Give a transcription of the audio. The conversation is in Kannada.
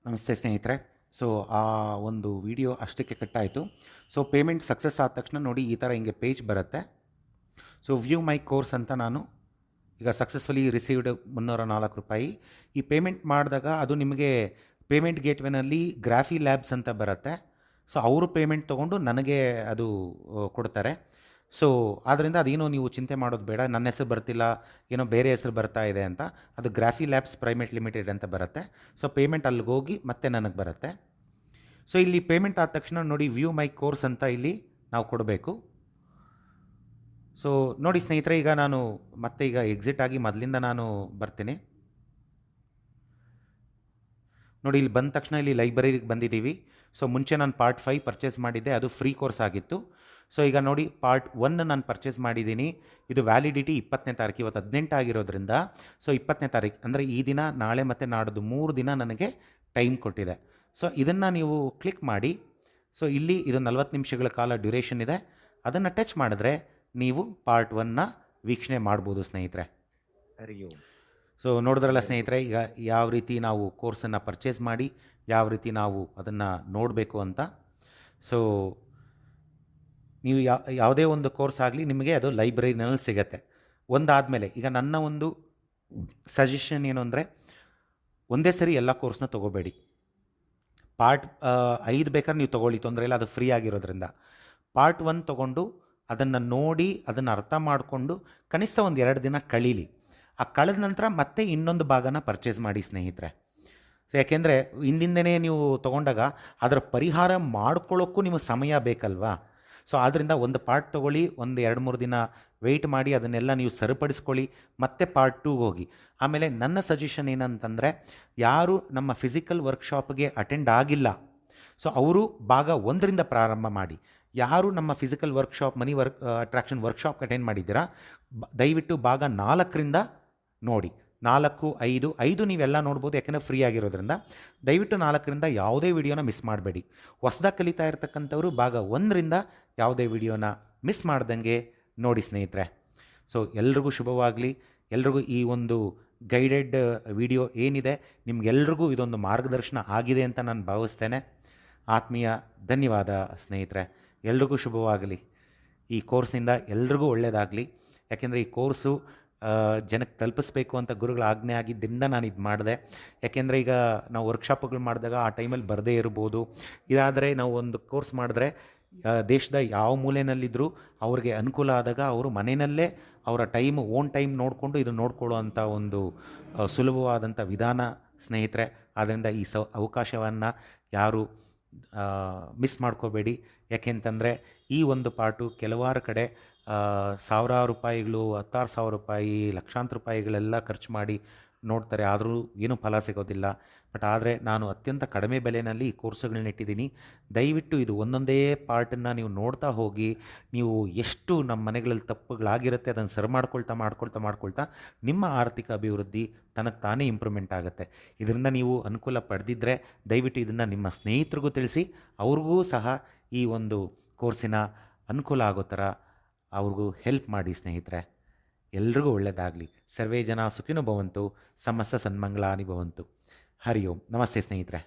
ನಮಸ್ತೆ ಸ್ನೇಹಿತರೆ. ಸೊ ಆ ಒಂದು ವಿಡಿಯೋ ಅಷ್ಟಕ್ಕೆ ಕಟ್ಟಾಯಿತು. ಸೊ ಪೇಮೆಂಟ್ ಸಕ್ಸಸ್ ಆದ ತಕ್ಷಣ ನೋಡಿ ಈ ಥರ ಹಿಂಗೆ ಪೇಜ್ ಬರುತ್ತೆ. ಸೊ ವ್ಯೂ ಮೈ ಕೋರ್ಸ್ ಅಂತ ನಾನು ಈಗ ಸಕ್ಸಸ್ಫುಲಿ ರಿಸೀವ್ಡ್ ₹304. ಈ ಪೇಮೆಂಟ್ ಮಾಡಿದಾಗ ಅದು ನಿಮಗೆ ಪೇಮೆಂಟ್ ಗೇಟ್ವೇನಲ್ಲಿ ಗ್ರಾಫಿ ಲ್ಯಾಬ್ಸ್ ಅಂತ ಬರುತ್ತೆ. ಸೊ ಅವರು ಪೇಮೆಂಟ್ ತೊಗೊಂಡು ನನಗೆ ಅದು ಕೊಡ್ತಾರೆ. ಸೊ ಆದ್ದರಿಂದ ಅದೇನೋ ನೀವು ಚಿಂತೆ ಮಾಡೋದು ಬೇಡ, ನನ್ನ ಹೆಸರು ಬರ್ತಿಲ್ಲ, ಏನೋ ಬೇರೆ ಹೆಸರು ಬರ್ತಾ ಇದೆ ಅಂತ. ಅದು ಗ್ರಾಫಿ ಲ್ಯಾಬ್ಸ್ ಪ್ರೈವೇಟ್ ಲಿಮಿಟೆಡ್ ಅಂತ ಬರುತ್ತೆ. ಸೊ ಪೇಮೆಂಟ್ ಅಲ್ಲಿಗೆ ಹೋಗಿ ಮತ್ತೆ ನನಗೆ ಬರುತ್ತೆ. ಸೊ ಇಲ್ಲಿ ಪೇಮೆಂಟ್ ಆದ ತಕ್ಷಣ ನೋಡಿ ವ್ಯೂ ಮೈ ಕೋರ್ಸ್ ಅಂತ ಇಲ್ಲಿ ನಾವು ಕೊಡಬೇಕು. ಸೊ ನೋಡಿ ಸ್ನೇಹಿತರೆ, ಈಗ ನಾನು ಮತ್ತೆ ಈಗ ಎಕ್ಸಿಟ್ ಆಗಿ ಮೊದಲಿಂದ ನಾನು ಬರ್ತೀನಿ. ನೋಡಿ ಇಲ್ಲಿ ಬಂದ ತಕ್ಷಣ ಇಲ್ಲಿ ಲೈಬ್ರರಿಗೆ ಬಂದಿದ್ದೀವಿ. ಸೊ ಮುಂಚೆ ನಾನು ಪಾರ್ಟ್ 5 ಪರ್ಚೇಸ್ ಮಾಡಿದ್ದೆ, ಅದು ಫ್ರೀ ಕೋರ್ಸ್ ಆಗಿತ್ತು. ಸೊ ಈಗ ನೋಡಿ ಪಾರ್ಟ್ 1 ನಾನು ಪರ್ಚೇಸ್ ಮಾಡಿದ್ದೀನಿ. ಇದು ವ್ಯಾಲಿಡಿಟಿ 20ನೇ ತಾರೀಕು, ಇವತ್ತು 18 ಆಗಿರೋದ್ರಿಂದ ಸೊ 20ನೇ ತಾರೀಕು ಅಂದರೆ ಈ ದಿನ, ನಾಳೆ ಮತ್ತು ನಾಡ್ದು 3 ದಿನ ನನಗೆ ಟೈಮ್ ಕೊಟ್ಟಿದೆ. ಸೊ ಇದನ್ನು ನೀವು ಕ್ಲಿಕ್ ಮಾಡಿ. ಸೊ ಇಲ್ಲಿ ಇದು 40 ನಿಮಿಷಗಳ ಕಾಲ ಡ್ಯೂರೇಷನ್ ಇದೆ. ಅದನ್ನು ಟಚ್ ಮಾಡಿದ್ರೆ ನೀವು ಪಾರ್ಟ್ 1ನ ವೀಕ್ಷಣೆ ಮಾಡ್ಬೋದು ಸ್ನೇಹಿತರೆ. ಸೊ ನೋಡಿದ್ರಲ್ಲ ಸ್ನೇಹಿತರೆ, ಈಗ ಯಾವ ರೀತಿ ನಾವು ಕೋರ್ಸನ್ನು ಪರ್ಚೇಸ್ ಮಾಡಿ ಯಾವ ರೀತಿ ನಾವು ಅದನ್ನು ನೋಡಬೇಕು ಅಂತ. ಸೊ ನೀವು ಯಾವುದೇ ಒಂದು ಕೋರ್ಸ್ ಆಗಲಿ ನಿಮಗೆ ಅದು ಲೈಬ್ರರಿನಲ್ಲಿ ಸಿಗುತ್ತೆ. ಒಂದಾದಮೇಲೆ ಈಗ ನನ್ನ ಒಂದು ಸಜೆಷನ್ ಏನು ಅಂದರೆ, ಒಂದೇ ಸರಿ ಎಲ್ಲ ಕೋರ್ಸ್ನ ತೊಗೋಬೇಡಿ. ಪಾರ್ಟ್ 5 ಬೇಕಾದ್ರೆ ನೀವು ತೊಗೊಳ್ಳಿ, ತೊಂದರೆ ಇಲ್ಲ, ಅದು ಫ್ರೀ ಆಗಿರೋದ್ರಿಂದ. ಪಾರ್ಟ್ 1 ತೊಗೊಂಡು ಅದನ್ನು ನೋಡಿ ಅದನ್ನು ಅರ್ಥ ಮಾಡಿಕೊಂಡು ಕನಿಷ್ಠ ಒಂದು 2 ದಿನ ಕಳೀಲಿ. ಆ ಕಳೆದ ನಂತರ ಮತ್ತೆ ಇನ್ನೊಂದು ಭಾಗನ ಪರ್ಚೇಸ್ ಮಾಡಿ ಸ್ನೇಹಿತರೆ. ಯಾಕೆಂದರೆ ಹಿಂದಿಂದನೇ ನೀವು ತೊಗೊಂಡಾಗ ಅದರ ಪರಿಹಾರ ಮಾಡ್ಕೊಳ್ಳೋಕ್ಕೂ ನಿಮಗೆ ಸಮಯ ಬೇಕಲ್ವಾ. ಸೊ ಆದ್ದರಿಂದ ಒಂದು ಪಾರ್ಟ್ ತೊಗೊಳ್ಳಿ, ಒಂದು 2-3 ದಿನ ವೆಯ್ಟ್ ಮಾಡಿ ಅದನ್ನೆಲ್ಲ ನೀವು ಸರಿಪಡಿಸ್ಕೊಳ್ಳಿ, ಮತ್ತೆ ಪಾರ್ಟ್ 2ಗೆ ಹೋಗಿ. ಆಮೇಲೆ ನನ್ನ ಸಜೆಷನ್ ಏನಂತಂದರೆ, ಯಾರು ನಮ್ಮ ಫಿಸಿಕಲ್ ವರ್ಕ್ಶಾಪ್ಗೆ ಅಟೆಂಡ್ ಆಗಿಲ್ಲ ಸೊ ಅವರು ಭಾಗ 1ರಿಂದ ಪ್ರಾರಂಭ ಮಾಡಿ. ಯಾರು ನಮ್ಮ ಫಿಸಿಕಲ್ ವರ್ಕ್ಶಾಪ್ ಮನಿ ಅಟ್ರಾಕ್ಷನ್ ವರ್ಕ್ಶಾಪ್ಗೆ ಅಟೆಂಡ್ ಮಾಡಿದ್ದೀರಾ, ದಯವಿಟ್ಟು ಭಾಗ 4ರಿಂದ ನೋಡಿ. 4, 5 ನೀವೆಲ್ಲ ನೋಡ್ಬೋದು, ಯಾಕೆಂದರೆ ಫ್ರೀ ಆಗಿರೋದ್ರಿಂದ. ದಯವಿಟ್ಟು 4ರಿಂದ ಯಾವುದೇ ವಿಡಿಯೋನ ಮಿಸ್ ಮಾಡಬೇಡಿ. ಹೊಸ್ದಾಗಿ ಕಲಿತಾ ಇರ್ತಕ್ಕಂಥವ್ರು ಭಾಗ 1ರಿಂದ ಯಾವುದೇ ವಿಡಿಯೋನ ಮಿಸ್ ಮಾಡ್ದಂಗೆ ನೋಡಿ ಸ್ನೇಹಿತರೆ. ಸೊ ಎಲ್ರಿಗೂ ಶುಭವಾಗಲಿ. ಎಲ್ರಿಗೂ ಈ ಒಂದು ಗೈಡೆಡ್ ವಿಡಿಯೋ ಏನಿದೆ ನಿಮಗೆಲ್ರಿಗೂ ಇದೊಂದು ಮಾರ್ಗದರ್ಶನ ಆಗಿದೆ ಅಂತ ನಾನು ಭಾವಿಸ್ತೇನೆ. ಆತ್ಮೀಯ ಧನ್ಯವಾದ ಸ್ನೇಹಿತರೆ. ಎಲ್ರಿಗೂ ಶುಭವಾಗಲಿ. ಈ ಕೋರ್ಸಿಂದ ಎಲ್ರಿಗೂ ಒಳ್ಳೆಯದಾಗಲಿ. ಯಾಕೆಂದರೆ ಈ ಕೋರ್ಸು ಜನಕ್ಕೆ ತಲುಪಿಸ್ಬೇಕು ಅಂತ ಗುರುಗಳ ಆಜ್ಞೆ ಆಗಿದ್ದರಿಂದ ನಾನು ಇದು ಮಾಡಿದೆ. ಯಾಕೆಂದರೆ ಈಗ ನಾವು ವರ್ಕ್ಶಾಪ್ಗಳು ಮಾಡಿದಾಗ ಆ ಟೈಮಲ್ಲಿ ಬರದೇ ಇರ್ಬೋದು. ಇದಾದರೆ ನಾವು ಒಂದು ಕೋರ್ಸ್ ಮಾಡಿದ್ರೆ ದೇಶದ ಯಾವ ಮೂಲೆಯಲ್ಲಿದ್ದರೂ ಅವ್ರಿಗೆ ಅನುಕೂಲ ಆದಾಗ ಅವರು ಮನೆಯಲ್ಲೇ ಅವರ ಓನ್ ಟೈಮ್ ನೋಡಿಕೊಂಡು ಇದು ನೋಡ್ಕೊಳ್ಳೋ ಅಂಥ ಒಂದು ಸುಲಭವಾದಂಥ ವಿಧಾನ ಸ್ನೇಹಿತರೆ. ಆದ್ದರಿಂದ ಈ ಅವಕಾಶವನ್ನು ಯಾರು ಮಿಸ್ ಮಾಡ್ಕೋಬೇಡಿ. ಯಾಕೆಂತಂದರೆ ಈ ಒಂದು ಪಾರ್ಟು ಕೆಲವಾರು ಕಡೆ ಸಾವಿರಾರು ರೂಪಾಯಿಗಳು, 16,000 ರೂಪಾಯಿ, ಲಕ್ಷಾಂತರ ರೂಪಾಯಿಗಳೆಲ್ಲ ಖರ್ಚು ಮಾಡಿ ನೋಡ್ತಾರೆ, ಆದರೂ ಏನೂ ಫಲ ಸಿಗೋದಿಲ್ಲ. ಬಟ್ ಆದರೆ ನಾನು ಅತ್ಯಂತ ಕಡಿಮೆ ಬೆಲೆಯಲ್ಲಿ ಈ ಕೋರ್ಸುಗಳನ್ನ ಇಟ್ಟಿದ್ದೀನಿ. ದಯವಿಟ್ಟು ಇದು ಒಂದೊಂದೇ ಪಾರ್ಟನ್ನು ನೀವು ನೋಡ್ತಾ ಹೋಗಿ. ನೀವು ಎಷ್ಟು ನಮ್ಮ ಮನೆಗಳಲ್ಲಿ ತಪ್ಪುಗಳಾಗಿರುತ್ತೆ ಅದನ್ನು ಸರಿ ಮಾಡ್ಕೊಳ್ತಾ ನಿಮ್ಮ ಆರ್ಥಿಕ ಅಭಿವೃದ್ಧಿ ತನಗೆ ತಾನೇ ಇಂಪ್ರೂವ್ಮೆಂಟ್ ಆಗುತ್ತೆ. ಇದರಿಂದ ನೀವು ಅನುಕೂಲ ಪಡೆದಿದ್ದರೆ ದಯವಿಟ್ಟು ಇದನ್ನು ನಿಮ್ಮ ಸ್ನೇಹಿತರಿಗೂ ತಿಳಿಸಿ, ಅವ್ರಿಗೂ ಸಹ ಈ ಒಂದು ಕೋರ್ಸಿನ ಅನುಕೂಲ ಆಗೋ ಥರ ಅವ್ರಿಗೂ ಹೆಲ್ಪ್ ಮಾಡಿ ಸ್ನೇಹಿತರೆ. ಎಲ್ರಿಗೂ ಒಳ್ಳೆಯದಾಗಲಿ. ಸರ್ವೇ ಜನ ಸುಖಿನೋ ಭವಂತು, ಸಮಸ್ತ ಸನ್ಮಂಗಳಾನಿ ಭವಂತು. ಹರಿ ಓಂ. ನಮಸ್ತೆ ಸ್ನೇಹಿತರೆ.